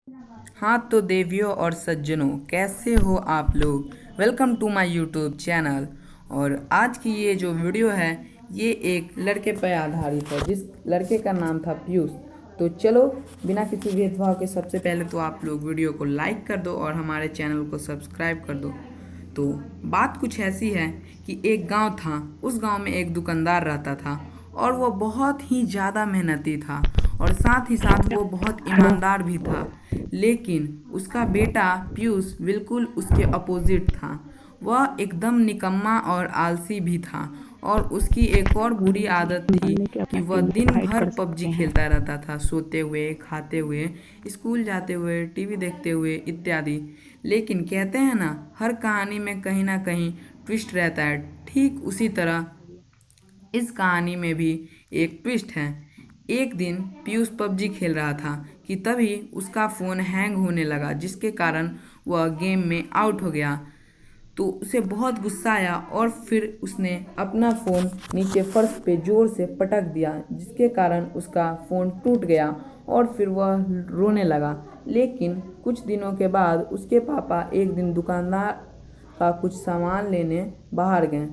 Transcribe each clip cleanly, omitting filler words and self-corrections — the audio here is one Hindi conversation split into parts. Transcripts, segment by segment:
हाँ तो देवियों और सज्जनों, कैसे हो आप लोग। Welcome to my YouTube channel. और आज की ये जो वीडियो है ये एक लड़के पर आधारित है जिस लड़के का नाम था पीयूष। तो चलो बिना किसी भेदभाव के सबसे पहले तो आप लोग वीडियो को लाइक कर दो और हमारे चैनल को सब्सक्राइब कर दो। तो बात कुछ ऐसी है कि एक गांव था, उस गांव में एक दुकानदार रहता था और वो बहुत ही ज़्यादा मेहनती था और साथ ही साथ वो बहुत ईमानदार भी था। लेकिन उसका बेटा पीयूष बिल्कुल उसके अपोजिट था। वह एकदम निकम्मा और आलसी भी था और उसकी एक और बुरी आदत थी जानने के कि अपना वह टीम दिन डिवाइड भर कर पबजी सकते हैं। खेलता रहता था, सोते हुए, खाते हुए, स्कूल जाते हुए, टीवी देखते हुए इत्यादि। लेकिन कहते हैं ना, हर कहानी में कहीं ना कहीं ट्विस्ट रहता है। ठीक उसी तरह इस कहानी में भी एक ट्विस्ट है। एक दिन पीयूष पबजी खेल रहा था कि तभी उसका फ़ोन हैंग होने लगा, जिसके कारण वह गेम में आउट हो गया। तो उसे बहुत गुस्सा आया और फिर उसने अपना फ़ोन नीचे फर्श पे ज़ोर से पटक दिया, जिसके कारण उसका फ़ोन टूट गया और फिर वह रोने लगा। लेकिन कुछ दिनों के बाद उसके पापा एक दिन दुकानदार का कुछ सामान लेने बाहर गए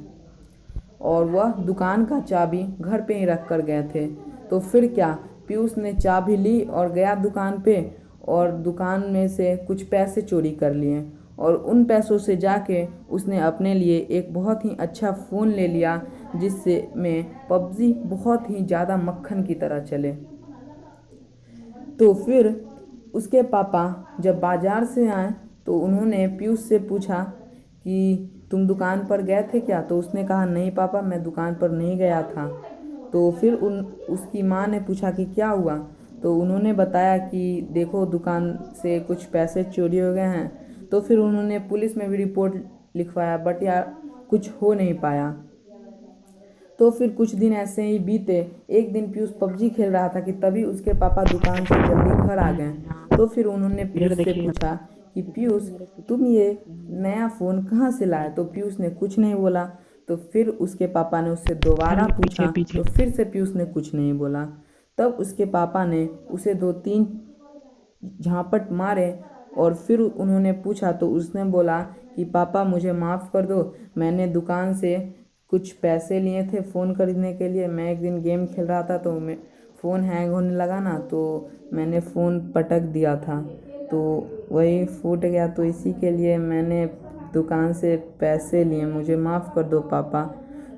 और वह दुकान का चाबी घर पे ही रख कर गए थे। तो फिर क्या, पीयूष ने चाबी ली और गया दुकान पे और दुकान में से कुछ पैसे चोरी कर लिए और उन पैसों से जाके उसने अपने लिए एक बहुत ही अच्छा फ़ोन ले लिया, जिससे में पबजी बहुत ही ज़्यादा मक्खन की तरह चले। तो फिर उसके पापा जब बाजार से आए तो उन्होंने पीयूष से पूछा कि तुम दुकान पर गए थे क्या। तो उसने कहा नहीं पापा, मैं दुकान पर नहीं गया था। तो फिर उसकी माँ ने पूछा कि क्या हुआ। तो उन्होंने बताया कि देखो दुकान से कुछ पैसे चोरी हो गए हैं। तो फिर उन्होंने पुलिस में भी रिपोर्ट लिखवाया, बट यार कुछ हो नहीं पाया। तो फिर कुछ दिन ऐसे ही बीते। एक दिन पीयूष पबजी खेल रहा था कि तभी उसके पापा दुकान से जल्दी घर आ गए। तो फिर उन्होंने इधर पीयूष से देखिए। पूछा कि पीयूष, तुम ये नया फ़ोन कहाँ से लाए। तो पीयूष ने कुछ नहीं बोला। तो फिर उसके पापा ने उससे दोबारा पीछे पूछा पीछे। तो फिर से पीयूष ने कुछ नहीं बोला। तब उसके पापा ने उसे दो तीन झापट मारे और फिर उन्होंने पूछा तो उसने बोला कि पापा मुझे माफ़ कर दो, मैंने दुकान से कुछ पैसे लिए थे फ़ोन खरीदने के लिए। मैं एक दिन गेम खेल रहा था तो मैं फ़ोन हैंग होने लगा ना, तो मैंने फ़ोन पटक दिया था, तो वही फूट गया। तो इसी के लिए मैंने दुकान से पैसे लिए, मुझे माफ़ कर दो पापा।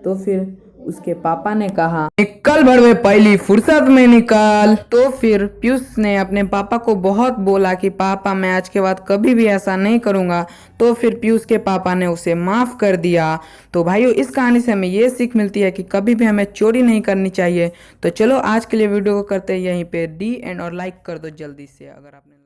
तो फिर उसके पापा ने कहा निकल भर में पहली फुर्सत में निकल। तो फिर पीयूष ने अपने पापा को बहुत बोला कि पापा मैं आज के बाद कभी भी ऐसा नहीं करूँगा। तो फिर पीयूष के पापा ने उसे माफ़ कर दिया। तो भाइयों, इस कहानी से हमें ये सीख मिलती है कि कभी भी हमें चोरी नहीं करनी चाहिए। तो चलो आज के लिए वीडियो को करते हैं यहीं पे डी एंड और लाइक कर दो जल्दी से अगर आपने